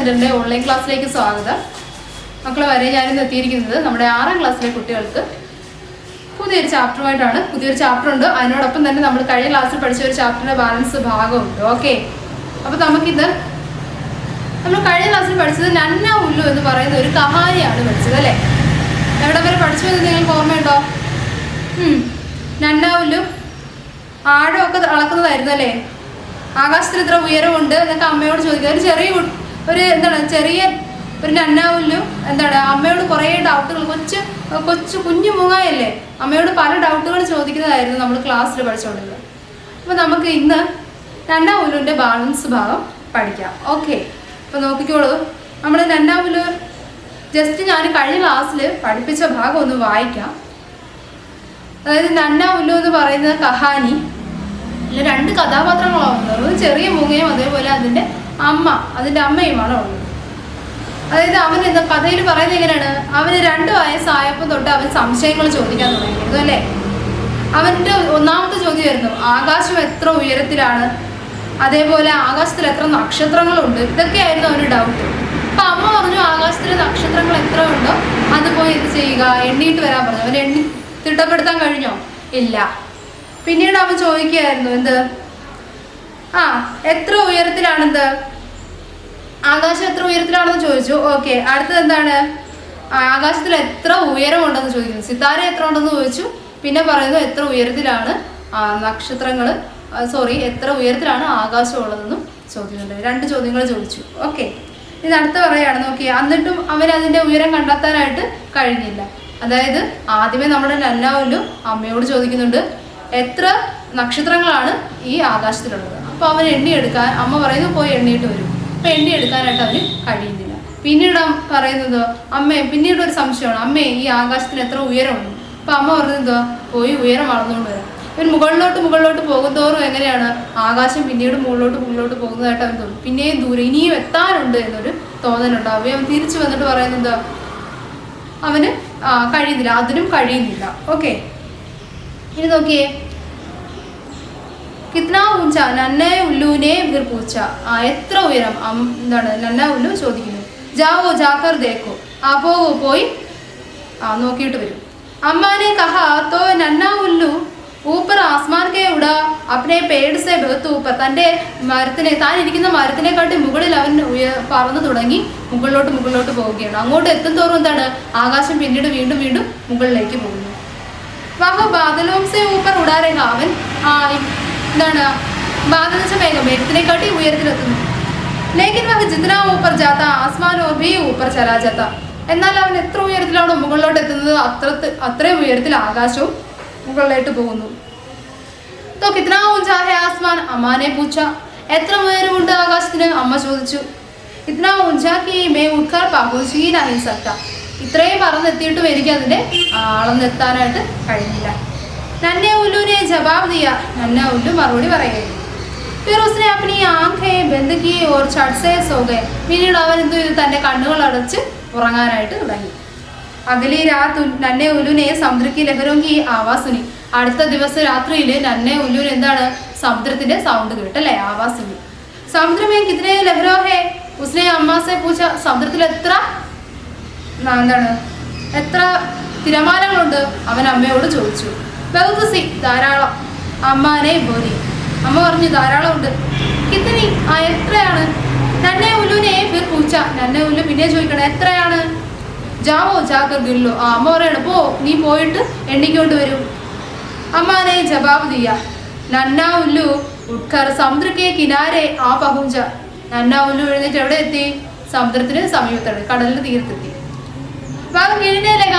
സെന്ററിന്റെ ഓൺലൈൻ ക്ലാസ്സിലേക്ക് സ്വാഗതം. മക്കളെ വരെ ഞാനിന്ന് എത്തിയിരിക്കുന്നത് നമ്മുടെ 6ാം ക്ലാസ്സിലെ കുട്ടികൾക്ക് പുതിയൊരു ചാപ്റ്ററുമായിട്ടാണ്. പുതിയൊരു ചാപ്റ്റർ ഉണ്ട്, അതിനോടൊപ്പം തന്നെ നമ്മൾ കഴിഞ്ഞ ക്ലാസ്സിൽ പഠിച്ച ഒരു ചാപ്റ്ററിന്റെ ബാലൻസ് ഭാഗമുണ്ട്. ഓക്കെ, അപ്പോൾ നമുക്കിത് നമ്മൾ കഴിഞ്ഞ ക്ലാസ്സിൽ പഠിച്ചത് നന്ന ഉല്ലു എന്ന് പറയുന്ന ഒരു കഹാനിയാണ് പഠിച്ചത് അല്ലേ? എവിടെ വരെ പഠിച്ചു എന്ന് നിങ്ങൾക്ക് ഓർമ്മയുണ്ടോ? നന്ന ഉല്ലു ആഴമൊക്കെ അളക്കുന്നതായിരുന്നു അല്ലേ? ആകാശത്തിൽ ഇത്ര ഉയരമുണ്ട് എന്നൊക്കെ അമ്മയോട് ചോദിക്കുക. ഒരു ചെറിയ ഒരു നന്ന ഉല്ലു അമ്മയോട് കുറേ ഡൗട്ടുകൾ, കുഞ്ഞു മുങ്ങായല്ലേ, അമ്മയോട് പല ഡൗട്ടുകൾ ചോദിക്കുന്നതായിരുന്നു നമ്മൾ ക്ലാസ്സിൽ പഠിച്ചുകൊണ്ടിരുന്നത്. അപ്പോൾ നമുക്ക് ഇന്ന് നന്ന ഉല്ലുവിൻ്റെ ബാലൻസ് ഭാഗം പഠിക്കാം. ഓക്കെ, അപ്പോൾ നോക്കിക്കോളൂ. നമ്മൾ നന്ന ഉല്ലു ജസ്റ്റ് ഞാൻ കഴിഞ്ഞ ക്ലാസ്സിൽ പഠിപ്പിച്ച ഭാഗം ഒന്ന് വായിക്കാം. അതായത് നന്ന ഉല്ലു എന്ന് പറയുന്ന കഹാനി രണ്ട് കഥാപാത്രങ്ങളാണ് ഉള്ളത്. ഒരു ചെറിയ മൂങ്ങയും അതേപോലെ അതിൻ്റെ അമ്മയുമാണ് ഉള്ളത്. അതായത് അവൻ ഇന്ന് കഥയിൽ പറയുന്നത് എങ്ങനെയാണ്, അവന് 2 വയസ്സായപ്പോൾ തൊട്ട് അവൻ സംശയങ്ങൾ ചോദിക്കാൻ തുടങ്ങിയിരുന്നു അല്ലേ? അവൻ്റെ ഒന്നാമത്തെ ചോദ്യമായിരുന്നു ആകാശം എത്ര ഉയരത്തിലാണ്, അതേപോലെ ആകാശത്തിൽ എത്ര നക്ഷത്രങ്ങളുണ്ട്, ഇതൊക്കെയായിരുന്നു അവന് ഡൗട്ട്. അപ്പം അമ്മ പറഞ്ഞു ആകാശത്തിലെ നക്ഷത്രങ്ങൾ എത്ര ഉണ്ടോ അത് പോയി എന്ത് ചെയ്യുക, എണ്ണിയിട്ട് വരാൻ പറഞ്ഞു. അവൻ എണ്ണി തിട്ടപ്പെടുത്താൻ കഴിഞ്ഞോ? ഇല്ല. പിന്നീട് അവൻ ചോദിക്കുകയായിരുന്നു എത്ര ഉയരത്തിലാണെന്ത്, ആകാശം എത്ര ഉയരത്തിലാണെന്ന് ചോദിച്ചു. ഓക്കെ, അടുത്തത് എന്താണ്, ആകാശത്തിൽ എത്ര ഉയരമുണ്ടെന്ന് ചോദിക്കുന്നു. സിത്താര എത്ര ഉണ്ടെന്ന് ചോദിച്ചു. പിന്നെ പറയുന്നു എത്ര ഉയരത്തിലാണ് നക്ഷത്രങ്ങൾ, എത്ര ഉയരത്തിലാണ് ആകാശം ഉള്ളതെന്നും ചോദിക്കുന്നുണ്ട്. 2 ചോദ്യങ്ങൾ ചോദിച്ചു. ഓക്കെ, ഇത് അടുത്ത് പറയുകയാണ്. നോക്കിയേ, എന്നിട്ടും അവൻ അതിൻ്റെ ഉയരം കണ്ടെത്താനായിട്ട് കഴിഞ്ഞില്ല. അതായത് ആദ്യമേ നമ്മുടെ നന്ന ഉല്ലു അമ്മയോട് ചോദിക്കുന്നുണ്ട് എത്ര നക്ഷത്രങ്ങളാണ് ഈ ആകാശത്തിലുള്ളത്. അപ്പോൾ അവൻ എണ്ണിയെടുക്കാൻ അമ്മ പറയുന്നു പോയി എണ്ണിയിട്ട് വരും. അപ്പോൾ എണ്ണിയെടുക്കാനായിട്ട് അവന് കഴിയുന്നില്ല. പിന്നീട് പറയുന്നത് പിന്നീട് ഒരു സംശയമാണ്, അമ്മേ ഈ ആകാശത്തിന് എത്ര ഉയരമുണ്ട്. അപ്പോൾ അമ്മ പറഞ്ഞത് പോയി ഉയരം അളന്നുകൊണ്ട് വരാം. ഇവൻ മുകളിലോട്ട് പോകുന്തോറും എങ്ങനെയാണ് ആകാശം പിന്നീട് മുകളിലോട്ട് പോകുന്നതായിട്ട് അവൻ തോന്നും. പിന്നെയും ദൂരം ഇനിയും എത്താനുണ്ട് എന്നൊരു തോന്നലുണ്ടാവും. അവൻ തിരിച്ചു വന്നിട്ട് പറയുന്നത് അവന് കഴിയുന്നില്ല, അതിനും കഴിയുന്നില്ല. ഓക്കെ, ഇനി നോക്കിയേ, കിത്നാ ഊഞ്ച നന്ന ഉല്ലുവിനെ ഫിർ പൂച്ച, എത്ര ഉയരം നന്ന ഉല്ലു ചോദിക്കുന്നു. ജാവോ ജാക്കർ ദേക്കോ, പോയി നോക്കിയിട്ട് വരും. അമ്മാനെ കഹാ തോ നന്ന ഉല്ലു ഊപ്പർ ആസ്മാൻ കെ ഉട അപ്നെ പേട് സെ ബഹത്ത് ഊപ്പർ, തൻ്റെ താൻ ഇരിക്കുന്ന മരത്തിനെക്കാട്ടി മുകളിൽ അവൻ പറന്നു തുടങ്ങി മുകളിലോട്ട് പോവുകയാണ്. അങ്ങോട്ട് എത്തും തോറും ആകാശം പിന്നീട് വീണ്ടും മുകളിലേക്ക് പോകുന്നു. വഹ ബാദലോം സെ ഊപ്പർ ഉടാരേഖ, അവൻ ബാദൽ മേഘത്തിനെക്കാട്ടി ഉയരത്തിലെത്തുന്നു. ലേക്കിൻ വഹ ജിത്നാ ഊപ്പർ ജാത്ത ആസ്മാനോ ഭീ ഊപ്പർ ചലാ ജാത്ത, എന്നാൽ അവൻ എത്ര ഉയരത്തിലാണോ മുകളിലോട്ട് എത്തുന്നത് അത്രയും ഉയരത്തിൽ ആകാശവും മുകളിലോട്ട് പോകുന്നു. തോ കിത്നാ ഊഞ്ചാ ഹേ ആസ്മാൻ അമ്മാനെ പൂച്ച, എത്ര ഉയരമുണ്ട് ആകാശത്തിന് അമ്മ ചോദിച്ചു. ഇത്നാ ഊഞ്ചാ കി മേ ഉട്കാർ പഹുചി നഹീ സക്ത, ഇത്രയും പറന്നെത്തിയിട്ടും എനിക്ക് അതിൻ്റെ അളന്നെത്താനായിട്ട് കഴിഞ്ഞില്ല. നന്നെ ഉല്ലുവിനെ ജവാബ് ദിയ, നന്ന ഉല്ലു മറുപടി പറയുകയും. ഫിർ ഉസ്നെ അപ്നി ആംഖേ ബന്ദ് കി or Chhath say so Gaye, പിന്നീട് അവൻ എന്ത് ചെയ്തു, തൻ്റെ കണ്ണുകൾ അടച്ച് ഉറങ്ങാനായിട്ട് തുടങ്ങി. അഗലി രാത് നന്നെ ഉല്ലുവിനെ സമുദ്രക്കി ലഹരോങ്കി ആവാസ് സുനി, അടുത്ത ദിവസം രാത്രിയിൽ നന്നെ ഉല്ലുവിന് സമുദ്രത്തിന്റെ സൗണ്ട് കേട്ടല്ലേ, ആവാസ് സുനി. സമുദ്രമേ കിതനെ ലഹരോ ഹേ ഉസ്നെ അമ്മാസെ പൂച്ച, സമുദ്രത്തിൽ എത്ര തിരമാലകളുണ്ട് അവൻ അമ്മയോട് ചോദിച്ചു. ബഹുസി, ധാരാളം. അമ്മാനെ ബോലി, അമ്മ പറഞ്ഞു ധാരാളം ഉണ്ട്. കിത്തനി, എത്രയാണ്. നന്നെ ഉല്ലുവിനെ ഫിർ പൂച്ച, നന്നെ ഉല്ലു പിന്നെ ചോദിക്കണം എത്രയാണ്. ജാവോ ജാക്കർ ഗില്ലു, അമ്മ പറയണം നീ പോയിട്ട് എണ്ണിക്കൊണ്ട് വരും. അമ്മാനെ ജവാബ് ദിയ, നന്ന ഉല്ലു ഉട്കർ സമുദ്രക്കെ കിനാരെ പഹുഞ്ച, നന്ന ഉല്ലു എഴുന്നേറ്റ് എവിടെ എത്തി, സമുദ്രത്തിന് സമീപത്താണ്, കടലിന് തീരത്തെത്തി.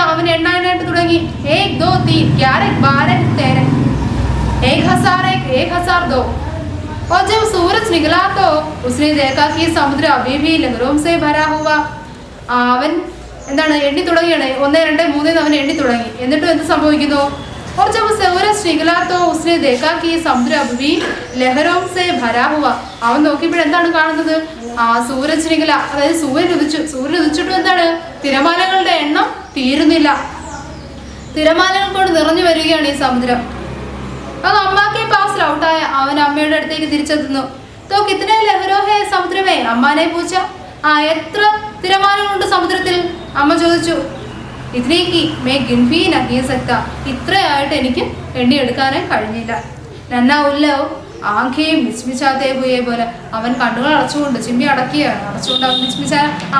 അവൻ എണ്ണാനായിട്ട് തുടങ്ങി. 1 2 3 11 12 13 1000 2 और जब सूरज निकला तो उसने देखा कि समुद्र अभी भी लहरों से भरा हुआ, അവൻ എണ്ണി തുടങ്ങിയാണ്. 1 2 3 അവൻ എണ്ണി തുടങ്ങി. എന്നിട്ടും എന്ത് സംഭവിക്കുന്നു, और जब सूरज निकला तो उसने देखा कि समुद्र अभी भी लहरों से भरा हुआ, അവൻ നോക്കിയപ്പോൾ എന്താണ് കാണുന്നത്, സൂരജ് നികല, അതായത് സൂര്യൻ ഉദിച്ചിട്ടും തിരമാലകളുടെ എണ്ണം തീരുന്നില്ല, തിരമാലകൾ കൊണ്ട് നിറഞ്ഞു വരികയാണ് ഈ സമുദ്രം. അത് അമ്മാക്കെ പാസ് ഔട്ടായ അവൻ അമ്മയുടെ അടുത്തേക്ക് തിരിച്ചെത്തുന്നു. तो कितने लहरों है समुद्र में, अम्मा ने पूछा. എത്ര തിരമാലകളുണ്ട് സമുദ്രത്തിൽ? അമ്മ ചോദിച്ചു. ഇതിലേക്ക് മേ ഗിൻഫി നഹിയ സക്ത, ഇത്രയായിട്ട് എനിക്ക് എണ്ണിയെടുക്കാനേ കഴിഞ്ഞില്ല. നന്ന ഉല്ലോ ആഖയും മിസ്മിച്ചാത്തേ പോയേ പോലെ അവൻ കണ്ണുകൾ അടച്ചുകൊണ്ട് ചിമ്മി അടക്കുകയാണ്. അടച്ചുകൊണ്ട് അവൻ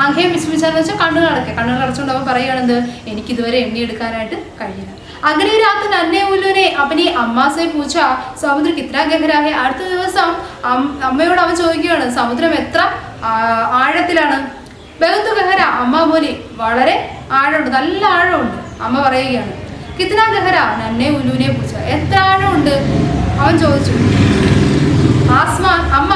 ആഖയും മിസ്മിച്ചാന്ന് വെച്ചാൽ കണ്ണുകൾ അടക്കുക. കണ്ണുകൾ അടച്ചുകൊണ്ട് അവൻ പറയുകയാണെന്ത്, എനിക്കിതുവരെ എണ്ണിയെടുക്കാനായിട്ട് കഴിഞ്ഞില്ല. അഗ്നി രാത്രി നന്നെ ഉല്ലുനെ അപ്പനി അമ്മാസെ പൂച്ച സമുദ്രം കിത്ര ഗഹരാഹെ. അടുത്ത ദിവസം അമ്മയോട് അവൻ ചോദിക്കുകയാണ്, സമുദ്രം എത്ര ആഴത്തിലാണ്? ബഹുത്ത് ഗഹര, അമ്മ പോലി വളരെ ആഴമുണ്ട്, നല്ല ആഴമുണ്ട്. അമ്മ പറയുകയാണ്. കിത്ര ഗഹര നന്നെ ഉല്ലുനെ പൂച്ച, എത്ര ആഴമുണ്ട്? അവൻ ചോദിച്ചു. ആസ്മാൻ അമ്മ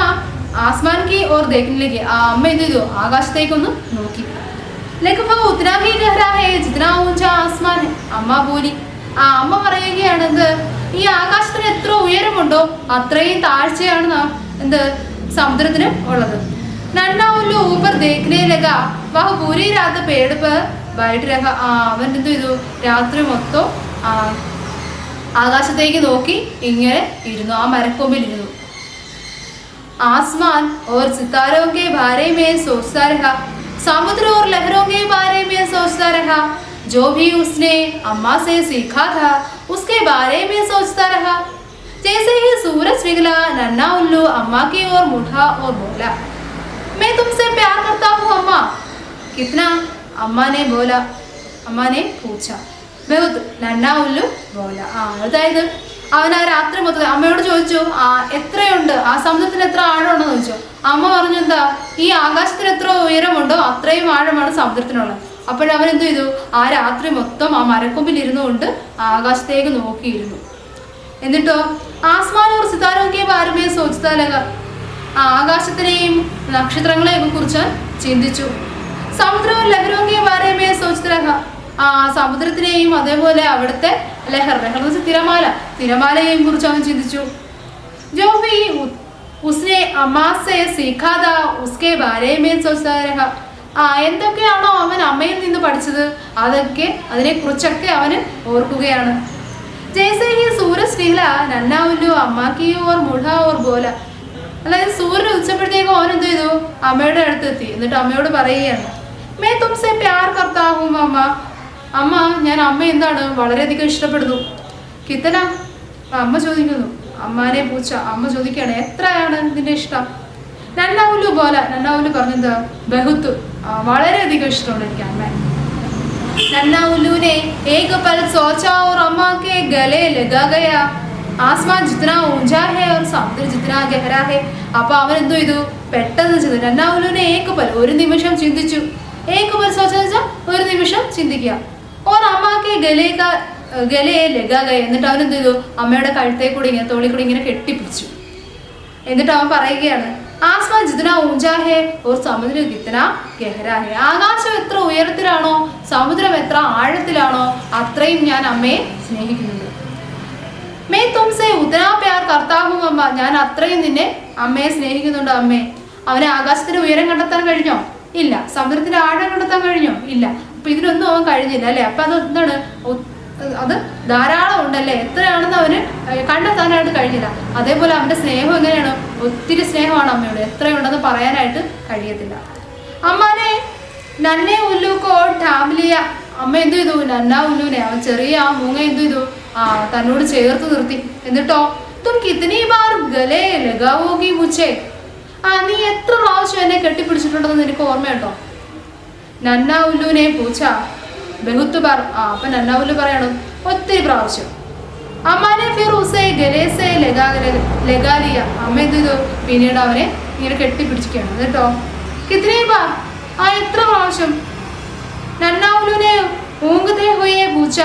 ആസ്മാൻ കി ഓർ ദേഖിനിലേക്ക്, അമ്മ എന്ത് ചെയ്തു, ആകാശത്തേക്കൊന്ന് നോക്കി. ഉത്തരാഹി ഗഹരാഹേ ജിത്നാ ഊഞ്ച ആസ്മാൻ അമ്മ പോലി. അമ്മ പറയുകയാണ്, എന്ത്, ഈ ആകാശത്തിന് എത്ര ഉയരമുണ്ടോ അത്രയും താഴ്ചയാണ് എന്ത് സമുദ്രത്തിന് ഉള്ളത്. നന്നാ ഉല്ലു ഊപ്പർ ദേഖ്നെ ലഗ വഹ പൂരി രാത് പേട് പർ ബൈഠ് രഹ. അവൻ എന്ത് ചെയ്തു, രാത്രി മൊത്തം ആകാശത്തേക്ക് നോക്കി ഇങ്ങനെ ഇരുന്നു, ആ മരക്കൊമ്പിൽ ഇരുന്നു. आसमान और सितारों के बारे में सोचता रहा, समुद्र और लहरों के बारे में सोचता रहा, जो भी उसने अम्मा से सीखा था उसके बारे में सोचता रहा. जैसे ही सूरज निकला नन्हा उल्लू अम्मा की ओर मुड़ा और बोला, मैं तुमसे प्यार करता हूँ अम्मा. कितना? अम्मा ने बोला, अम्मा ने पूछा. बहुत नन्हा उल्लू बोला. അതായത് അവൻ ആ രാത്രി മൊത്തം അമ്മയോട് ചോദിച്ചു, എത്രയുണ്ട്, ആ സമുദ്രത്തിന് എത്ര ആഴമുണ്ടെന്ന് ചോദിച്ചു. അമ്മ പറഞ്ഞു, എന്താ, ഈ ആകാശത്തിന് എത്ര ഉയരമുണ്ടോ അത്രയും ആഴമാണ് സമുദ്രത്തിനുള്ളത്. അപ്പോഴവൻ എന്ത് ചെയ്തു, ആ രാത്രി മൊത്തം ആ മരക്കൊമ്പിൽ ഇരുന്നു കൊണ്ട് ആകാശത്തേക്ക് നോക്കിയിരുന്നു. എന്നിട്ടോ ആസ്മാനോർ സിതാരോക്കെ ബാരമേ സോച്ചിത്താലക, ആകാശത്തിനെയും നക്ഷത്രങ്ങളെയും കുറിച്ച് ചിന്തിച്ചു. സമുദ്രവും ലഹരോക്കെ ബാരമേ സോച്ചിത്തലക, സമുദ്രത്തിനെയും അതേപോലെ അവിടുത്തെ ലഹർ എന്ന് വെച്ചാൽ തിരമാലയെയും കുറിച്ച് അവൻ ചിന്തിച്ചു. जो भी उसने अम्मा से सीखा था उसके बारे में सोचता रहा. എന്തൊക്കെയാണോ അവൻ അമ്മയിൽ നിന്ന് പഠിച്ചത് അതിനെ കുറിച്ചൊക്കെ അവന് ഓർക്കുകയാണ്. ജैसे ही सूरज निकला नन्हा उल्लू अम्मा की ओर मुड़ा और बोला. അതായത് സൂര്യൻ ഉച്ചപ്പോഴത്തേക്കും അവൻ എന്ത് ചെയ്തു, അമ്മയുടെ അടുത്തെത്തി. എന്നിട്ട് അമ്മയോട് പറയുകയാണ്, मैं तुमसे प्यार करता हूँ अम्मा. അമ്മ, ഞാൻ അമ്മ എന്താണ് വളരെയധികം ഇഷ്ടപ്പെടുന്നു. കിത്തന? അമ്മ ചോദിക്കുന്നു. അമ്മാനെ പൂച്ച. അമ്മ ചോദിക്കുകയാണ്, എത്രയാണ് നിന്റെ ഇഷ്ടം? നന്ന ഉല്ലു പോലെ. നന്ന ഉല്ലു പറഞ്ഞത്, ബഹുത്ത്, വളരെയധികം ഇഷ്ടമുണ്ട് എനിക്ക് അമ്മ. നന്ന ഉല്ലുവിനെ ഏക പൽ സോച്ചാ और अम्मा के गले लगा गया. ആസ്മാൻ ജിത്നാ ഊഞ്ചാ ഹേ और സമുദ്ര ജിത്നാ ഗഹരാ ഹേ. അപ്പൊ അവൻ എന്തോ ചെയ്തു, പെട്ടെന്ന് ചെയ്തു. നന്ന ഉല്ലുവിനെ ഏക പൽ, ഒരു നിമിഷം ചിന്തിച്ചു. ഏക പൽ സോച്ചാ വെച്ചാൽ ഒരു നിമിഷം ചിന്തിക്കുക. ഓർ അമ്മാക്ക് ഗലയെ ലഗാകയ. എന്നിട്ട് അവൻ എന്ത് ചെയ്തു, അമ്മയുടെ കഴുത്തേ കൂടി ഇങ്ങനെ തോളി കൂടി ഇങ്ങനെ കെട്ടിപ്പിടിച്ചു. എന്നിട്ട് അവൻ പറയുകയാണ്, ആസ്മാൻ ജിത്നാ ഊഞ്ചാ ഹേ ഓർ സമുദ്ര ജിത്നാ ഗഹരാ ഹേ. ആകാശം എത്ര ഉയരത്തിലാണോ സമുദ്രം എത്ര ആഴത്തിലാണോ അത്രയും ഞാൻ അമ്മയെ സ്നേഹിക്കുന്നുണ്ട്. മേ തുംസെ ഉത്തനാ പ്യാർ കർത്താ ഹൂം അമ്മ, ഞാൻ അത്രയും നിന്നെ അമ്മയെ സ്നേഹിക്കുന്നുണ്ട് അമ്മേ. അവനെ ആകാശത്തിന്റെ ഉയരം കണ്ടെത്താൻ കഴിഞ്ഞോ? ഇല്ല. സമുദ്രത്തിന്റെ ആഴം കണ്ടെത്താൻ കഴിഞ്ഞോ? ഇല്ല. അപ്പൊ ഇതിനൊന്നും അവൻ കഴിഞ്ഞില്ല അല്ലെ. അപ്പൊ അത് എന്താണ്, അത് ധാരാളം ഉണ്ടല്ലേ, എത്രയാണെന്ന് അവന് കണ്ടെത്താനായിട്ട് കഴിഞ്ഞില്ല. അതേപോലെ അവന്റെ സ്നേഹം എങ്ങനെയാണ്, ഒത്തിരി സ്നേഹമാണ് അമ്മയോട്, എത്രയുണ്ടെന്ന് പറയാനായിട്ട് കഴിയത്തില്ല. അമ്മാനെ നന്നെ ഉല്ലുക്കോ ടാമിലിയ. അമ്മ എന്ത് ചെയ്തു, നന്ന ഉല്ലുവിനെ, അവൻ ചെറിയ ആ മൂങ്ങ എന്ത് ചെയ്തു, തന്നോട് ചേർത്ത് നിർത്തി. എന്നിട്ടോ തും കിത്തനി ബാർ ഗലേ ലഗാവോഗി മുച്ചേ, നീ എത്ര പ്രാവശ്യം എന്നെ കെട്ടിപ്പിടിച്ചിട്ടുണ്ടെന്ന് നിനക്ക് ഓർമ്മയുണ്ടോ? നന്ന ഉല്ലുവിനെ പൂച്ച ബഹുത്ത് ബാർ. അപ്പൊ നന്ന ഉല്ലു പറയണം, ഒത്തിരി പ്രാവശ്യം. അമ്മാനെ ഫിർ ഉസേ ഗലേസേ ലഗാലിയ. അമ്മ എന്ത് ചെയ്തു, പിന്നീട് അവനെ ഇങ്ങനെ കെട്ടിപ്പിടിച്ചിരിക്കുകയാണ്. എന്നിട്ടോ കിത്തനി ബാർ, എത്ര പ്രാവശ്യം. നന്ന ഉല്ലുവിനെ ഊങ്കതേ ഹോയേ പൂച്ച.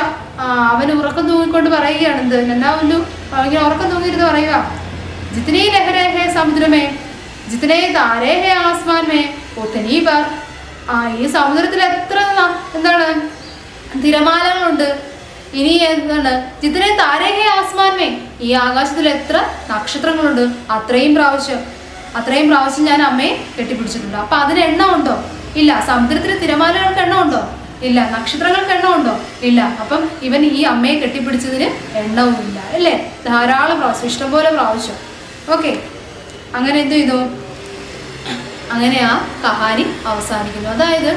അവന് ഉറക്കം തൂങ്ങിക്കൊണ്ട് പറയുകയാണ്. എന്ത്, നന്ന ഉല്ലു ഇങ്ങനെ ഉറക്കം തൂങ്ങിയിരുന്ന് പറയുക, ജിത്നി ലഹരേ ഹേ സമുദ്രമേ ജിത്നെ താരേ ഹേ ആസ്മാൻ മേ ഉത്തനി ബാർ. ഈ സമുദ്രത്തിൽ എത്ര എന്താണ് തിരമാലകളുണ്ട്. ഇനി എന്താണ്, ജിത്നെ താരേ ഹേ ആസ്മാൻ മേ, ഈ ആകാശത്തിൽ എത്ര നക്ഷത്രങ്ങളുണ്ട് അത്രയും പ്രാവശ്യം ഞാൻ അമ്മയെ കെട്ടിപ്പിടിച്ചിട്ടുണ്ട്. അപ്പൊ അതിന് എണ്ണം ഉണ്ടോ? ഇല്ല. സമുദ്രത്തിലെ തിരമാലകൾക്ക് എണ്ണം ഉണ്ടോ? ഇല്ല. നക്ഷത്രങ്ങൾക്ക് എണ്ണം ഉണ്ടോ? ഇല്ല. അപ്പം ഇവൻ ഈ അമ്മയെ കെട്ടിപ്പിടിച്ചതിന് എണ്ണവും ഇല്ല അല്ലേ, ധാരാളം പ്രാവശ്യം, ഇഷ്ടംപോലെ പ്രാവശ്യം. ഓക്കെ, അങ്ങനെ എന്ത് ചെയ്തു, അങ്ങനെ ആ കഹാനി അവസാനിക്കുന്നു. അതായത്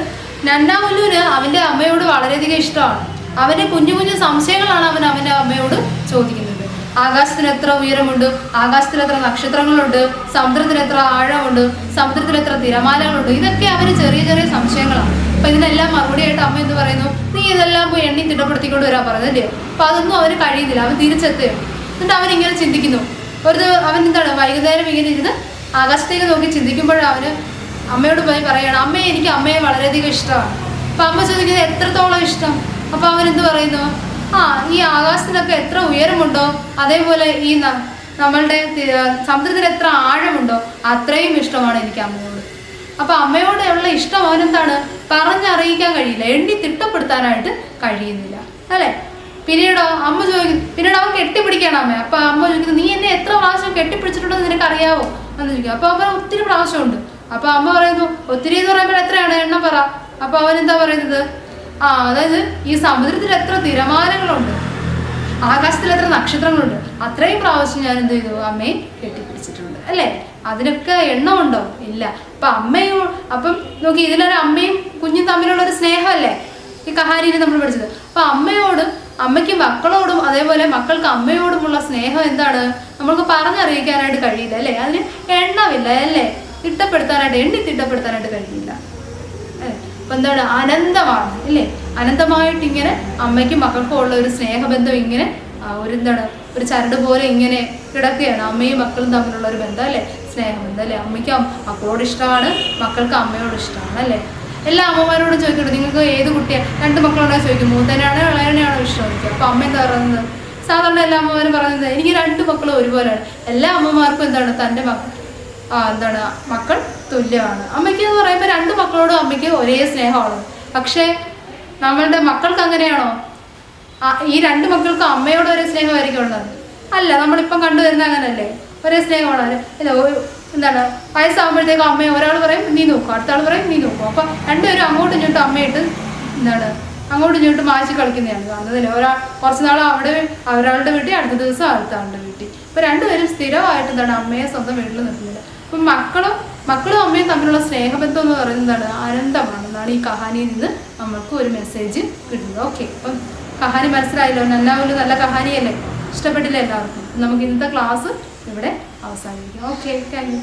നന്നാവുല്ലുവിന് അവൻ്റെ അമ്മയോട് വളരെയധികം ഇഷ്ടമാണ്. അവൻ്റെ കുഞ്ഞു കുഞ്ഞു സംശയങ്ങളാണ് അവൻ അവൻ്റെ അമ്മയോട് ചോദിക്കുന്നത്. ആകാശത്തിന് എത്ര ഉയരമുണ്ട്, ആകാശത്തിൽ എത്ര നക്ഷത്രങ്ങളുണ്ട്, സമുദ്രത്തിന് എത്ര ആഴമുണ്ട്, സമുദ്രത്തിൽ എത്ര തിരമാലകളുണ്ട്, ഇതൊക്കെ അവന് ചെറിയ ചെറിയ സംശയങ്ങളാണ്. അപ്പൊ ഇതിനെല്ലാം മറുപടിയായിട്ട് അമ്മ എന്ത് പറയുന്നു, നീ ഇതെല്ലാം പോയി എണ്ണി തിട്ടപ്പെടുത്തിക്കൊണ്ട് വരാൻ പറയുന്നല്ലേ. അപ്പൊ അതൊന്നും അവന് കഴിയുന്നില്ല. അവൻ തിരിച്ചെത്തുകയാണ്. എന്നിട്ട് അവൻ ഇങ്ങനെ ചിന്തിക്കുന്നു. അവൻ എന്താണ് വൈകുന്നേരം ഇങ്ങനെ ഇരുന്ന് ആകാശത്തേക്ക് നോക്കി ചിന്തിക്കുമ്പോഴാണ് അവന് അമ്മയോട് പോയി പറയണം, അമ്മയെ എനിക്ക് അമ്മയെ വളരെയധികം ഇഷ്ടമാണ്. അപ്പൊ അമ്മ ചോദിക്കുന്നത് എത്രത്തോളം ഇഷ്ടം. അപ്പൊ അവൻ എന്ത് പറയുന്നു, ഈ ആകാശത്തിനൊക്കെ എത്ര ഉയരമുണ്ടോ അതേപോലെ ഈ നമ്മളുടെ സമുദ്രത്തിൽ എത്ര ആഴമുണ്ടോ അത്രയും ഇഷ്ടമാണ് എനിക്ക് അമ്മയോട്. അപ്പൊ അമ്മയോട് ഉള്ള ഇഷ്ടം അവനെന്താണ് പറഞ്ഞറിയിക്കാൻ കഴിയില്ല, എണ്ണി തിട്ടപ്പെടുത്താനായിട്ട് കഴിയുന്നില്ല അല്ലെ. പിന്നീടോ അമ്മ ചോദിക്കുന്നു, പിന്നീട് അവൻ കെട്ടിപ്പിടിക്കണം അമ്മ. അപ്പൊ അമ്മ ചോദിക്കുന്നു, നീ എന്നെ എത്ര പ്രാവശ്യം കെട്ടിപ്പിടിച്ചിട്ടുണ്ടെന്ന് നിനക്ക് അറിയാവോ എന്ന് ചോദിക്കും. അപ്പൊ അവൻ ഒത്തിരി പ്രാവശ്യമുണ്ട്. അപ്പൊ അമ്മ പറയുന്നു, ഒത്തിരി എന്ന് പറയുമ്പോൾ എത്രയാണ് എണ്ണം പറ. അപ്പൊ അവൻ എന്താ പറയുന്നത്, അതായത് ഈ സമുദ്രത്തിൽ എത്ര തിരമാലകളുണ്ട്, ആകാശത്തിൽ എത്ര നക്ഷത്രങ്ങളുണ്ട്, അത്രയും പ്രാവശ്യം ഞാൻ എന്ത് ചെയ്തു അമ്മയെ കെട്ടിപ്പിടിച്ചിട്ടുണ്ട് അല്ലേ. അതിനൊക്കെ എണ്ണമുണ്ടോ? ഇല്ല. അപ്പം നോക്കി, ഇതിലൊരു അമ്മയും കുഞ്ഞും തമ്മിലുള്ള ഒരു സ്നേഹമല്ലേ ഈ കഹാനിയിൽ നമ്മൾ പഠിച്ചത്. അപ്പൊ അമ്മയ്ക്ക് മക്കളോടും അതേപോലെ മക്കൾക്ക് അമ്മയോടുമുള്ള സ്നേഹം എന്താണ് നമ്മൾക്ക് പറഞ്ഞറിയിക്കാനായിട്ട് കഴിയില്ല അല്ലേ. അതിന് എണ്ണമില്ല അല്ലേ, എണ്ണി തിട്ടപ്പെടുത്താനായിട്ട് കഴിയില്ല. അപ്പൊ എന്താണ്, അനന്തമാണ് അല്ലേ. അനന്തമായിട്ട് ഇങ്ങനെ അമ്മയ്ക്കും മക്കൾക്കും ഉള്ള ഒരു സ്നേഹബന്ധം ഇങ്ങനെ ഒരു ചരട് പോലെ ഇങ്ങനെ കിടക്കുകയാണ്. അമ്മയും മക്കളും തമ്മിലുള്ള ഒരു ബന്ധം അല്ലേ, സ്നേഹബന്ധം അല്ലേ. അമ്മയ്ക്ക് മക്കളോട് ഇഷ്ടമാണ്, മക്കൾക്ക് അമ്മയോട് ഇഷ്ടമാണ് അല്ലേ. എല്ലാ അമ്മമാരോടും ചോദിക്കട്ടെ, നിങ്ങൾക്ക് ഏത് കുട്ടിയാണ്, 2 മക്കളുണ്ടോ ചോദിക്കും, മൂത്തനാണോ ഇളയനെയാണോ ഇഷ്ടം ചോദിക്കുക. അപ്പൊ അമ്മ എന്താ പറയുന്നത്, സാധാരണ എല്ലാ അമ്മമാരും പറയുന്നത് എനിക്ക് 2 മക്കളും ഒരുപോലെയാണ്. എല്ലാ അമ്മമാർക്കും എന്താണ് തൻ്റെ മക്കൾ തുല്യമാണ്. അമ്മയ്ക്ക് എന്ന് പറയുമ്പോൾ 2 മക്കളോടും അമ്മയ്ക്ക് ഒരേ സ്നേഹമാണ്. പക്ഷേ നമ്മളുടെ മക്കൾക്ക് അങ്ങനെയാണോ? ഈ 2 മക്കൾക്ക് അമ്മയോട് ഒരേ സ്നേഹമായിരിക്കും ഉള്ളത്? അല്ല. നമ്മളിപ്പം കണ്ടുവരുന്ന അങ്ങനല്ലേ, ഒരേ സ്നേഹമാണ്. വയസ്സാകുമ്പോഴത്തേക്കും അമ്മയെ ഒരാൾ പറയും നീ നോക്കും, അടുത്ത ആൾ പറയും നീ നോക്കും. അപ്പൊ 2 പേരും അങ്ങോട്ടും ഇങ്ങോട്ടും അമ്മയിട്ട് അങ്ങോട്ടും ഇങ്ങോട്ടും മാറ്റി കളിക്കുന്നതാണ് കാണുന്നതല്ലേ. കുറച്ച് നാൾ ഒരാളുടെ വീട്ടിൽ, അടുത്ത ദിവസം അടുത്ത ആളുടെ വീട്ടിൽ. ഇപ്പൊ 2 പേരും സ്ഥിരമായിട്ട് അമ്മയെ സ്വന്തം വീട്ടിൽ നിർത്തുന്നില്ല. അപ്പം മക്കളും അമ്മയും തമ്മിലുള്ള സ്നേഹബന്ധം എന്ന് പറയുന്നത് അനന്തമാണെന്നാണ് ഈ കഹാനിയിൽ നിന്ന് നമ്മൾക്ക് ഒരു മെസ്സേജ് കിട്ടുന്നത്. ഓക്കെ, അപ്പം കഹാനി മനസ്സിലായല്ലോ. നന്നാവുല്ല് നല്ല കഹാനിയല്ലേ, ഇഷ്ടപ്പെട്ടില്ല എല്ലാവർക്കും. നമുക്ക് ഇന്നത്തെ ക്ലാസ് ഇവിടെ അവസാനിപ്പിക്കാം. Okay, thank you.